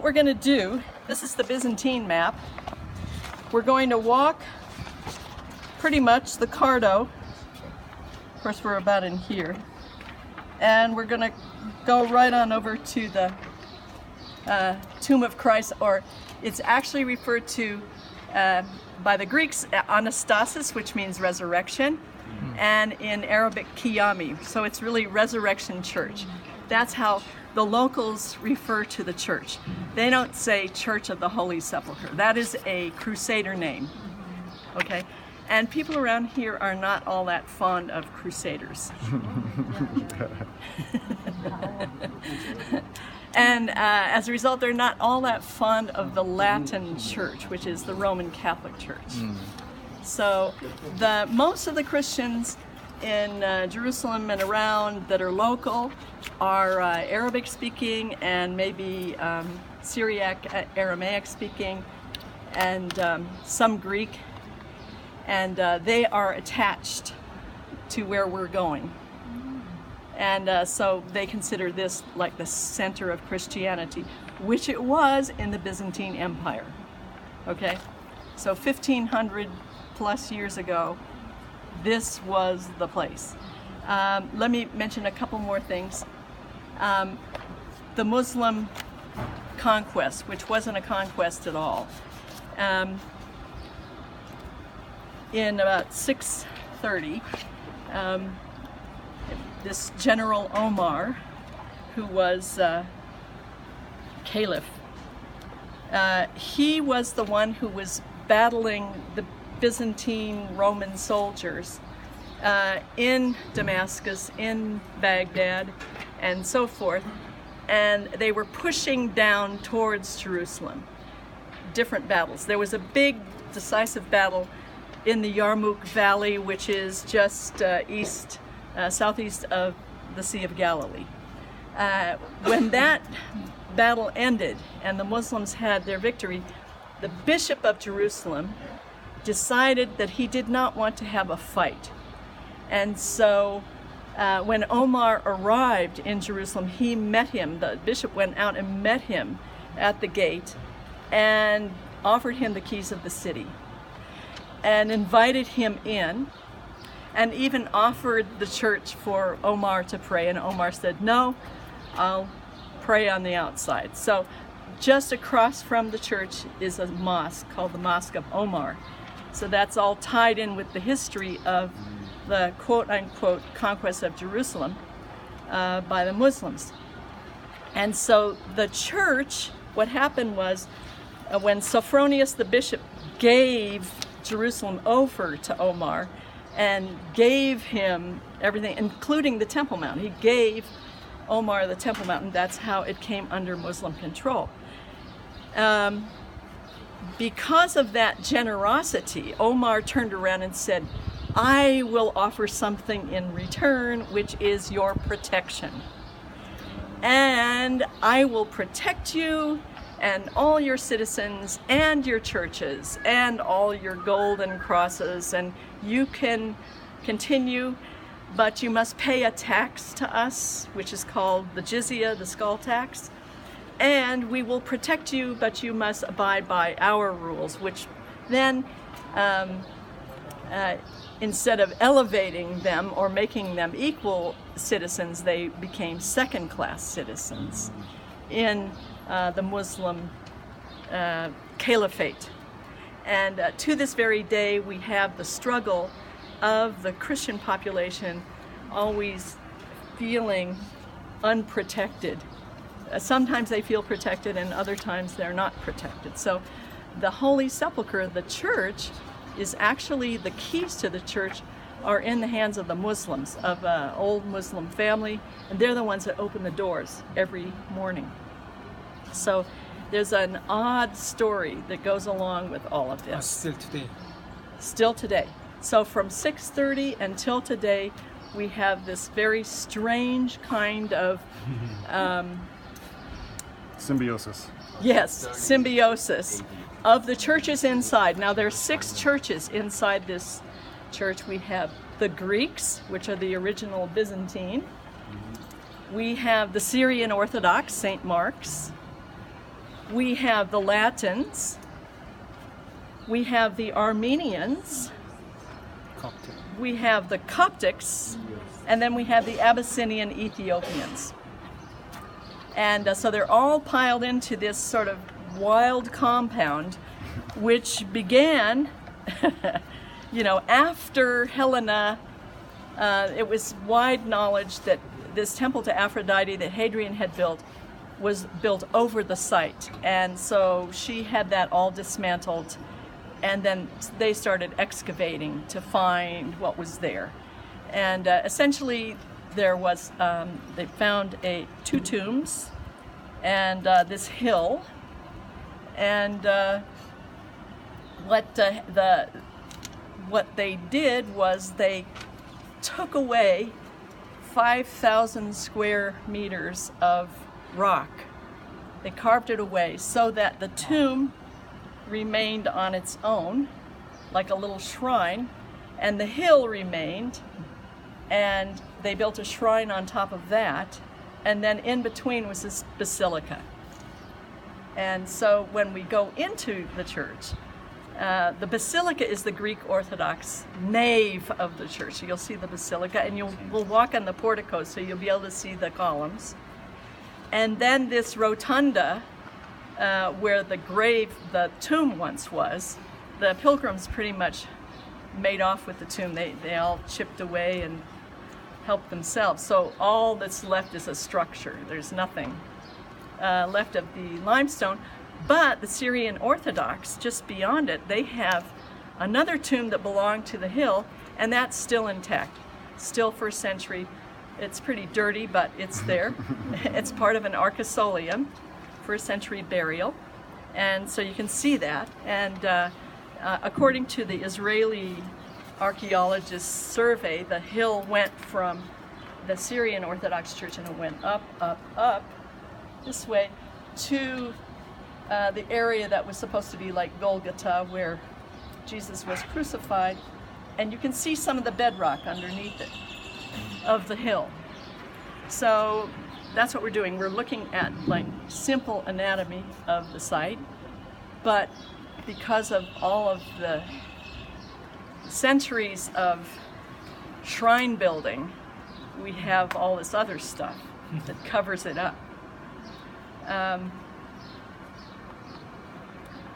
what we're going to do, this is the Byzantine map. We're going to walk pretty much the Cardo. Of course, we're about in here. And we're going to go right on over to the Tomb of Christ, or it's actually referred to by the Greeks, Anastasis, which means resurrection, and in Arabic, Qiyami. So it's really Resurrection Church. That's how the locals refer to the church. They don't say Church of the Holy Sepulchre. That is a Crusader name, okay? And people around here are not all that fond of Crusaders. And as a result, they're not all that fond of the Latin Church, which is the Roman Catholic Church. So most of the Christians in Jerusalem and around that are local are Arabic speaking and maybe Syriac, Aramaic speaking, and some Greek. And they are attached to where we're going. And so they consider this like the center of Christianity, which it was in the Byzantine Empire. Okay? So 1500 plus years ago, this was the place. Let me mention a couple more things. The Muslim conquest, which wasn't a conquest at all. In about 630, this General Omar, who was caliph, he was the one who was battling the Byzantine Roman soldiers in Damascus, in Baghdad, and so forth, and they were pushing down towards Jerusalem. Different battles. There was a big decisive battle in the Yarmouk Valley, which is just southeast of the Sea of Galilee. When that battle ended and the Muslims had their victory, the Bishop of Jerusalem decided that he did not want to have a fight. And so when Omar arrived in Jerusalem, he met him. The bishop went out and met him at the gate and offered him the keys of the city and invited him in, and even offered the church for Omar to pray. And Omar said, "No, I'll pray on the outside." So just across from the church is a mosque called the Mosque of Omar. So that's all tied in with the history of the quote-unquote conquest of Jerusalem by the Muslims. And so the church, what happened was when Sophronius the bishop gave Jerusalem over to Omar and gave him everything, including the Temple Mount. He gave Omar the Temple Mount, and that's how it came under Muslim control. Because of that generosity, Omar turned around and said, "I will offer something in return, which is your protection. And I will protect you and all your citizens and your churches and all your golden crosses, and you can continue, but you must pay a tax to us, which is called the jizya, the skull tax, and we will protect you, but you must abide by our rules," which then instead of elevating them or making them equal citizens, they became second-class citizens in the Muslim caliphate. And to this very day, we have the struggle of the Christian population always feeling unprotected. Sometimes they feel protected and other times they're not protected. So the Holy Sepulchre, the church, is actually, the keys to the church are in the hands of the Muslims, of an old Muslim family, and they're the ones that open the doors every morning. So there's an odd story that goes along with all of this. Still today. Still today. So from 630 until today, we have this very strange kind of symbiosis. Yes, symbiosis of the churches inside. Now there's 6 churches inside this church. We have the Greeks, which are the original Byzantine. We have the Syrian Orthodox, St. Mark's. we have the Latins, we have the Armenians, Coptic. we have the Coptics, and then we have the Abyssinian Ethiopians. And so they're all piled into this sort of wild compound, which began, after Helena. It was wide knowledge that this temple to Aphrodite that Hadrian had built was built over the site. And so she had that all dismantled, and then they started excavating to find what was there. And essentially there was, they found two tombs and this hill, and what they did was they took away 5,000 square meters of rock. They carved it away so that the tomb remained on its own, like a little shrine, and the hill remained, and they built a shrine on top of that, and then in between was this basilica. And so when we go into the church, the basilica is the Greek Orthodox nave of the church. So you'll see the basilica, and we'll walk on the portico, so you'll be able to see the columns. And then this rotunda, where the tomb once was, the pilgrims pretty much made off with the tomb. They all chipped away and helped themselves. So all that's left is a structure. There's nothing left of the limestone. But the Syrian Orthodox, just beyond it, they have another tomb that belonged to the hill, and that's still intact, still 1st century. It's pretty dirty, but it's there. It's part of an arcosolium, 1st century burial, and so you can see that. And according to the Israeli archaeologist's survey, the hill went from the Syrian Orthodox Church, and it went up, up, up this way to the area that was supposed to be like Golgotha, where Jesus was crucified, and you can see some of the bedrock underneath it of the hill. So that's what we're doing. We're looking at like simple anatomy of the site, but because of all of the centuries of shrine building, we have all this other stuff that covers it up.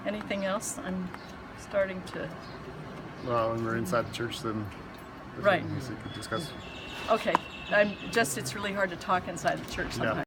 Anything else? I'm starting to... Well, when we're inside the church, then there's right. things we could discuss. Okay, it's really hard to talk inside the church sometimes. Yeah.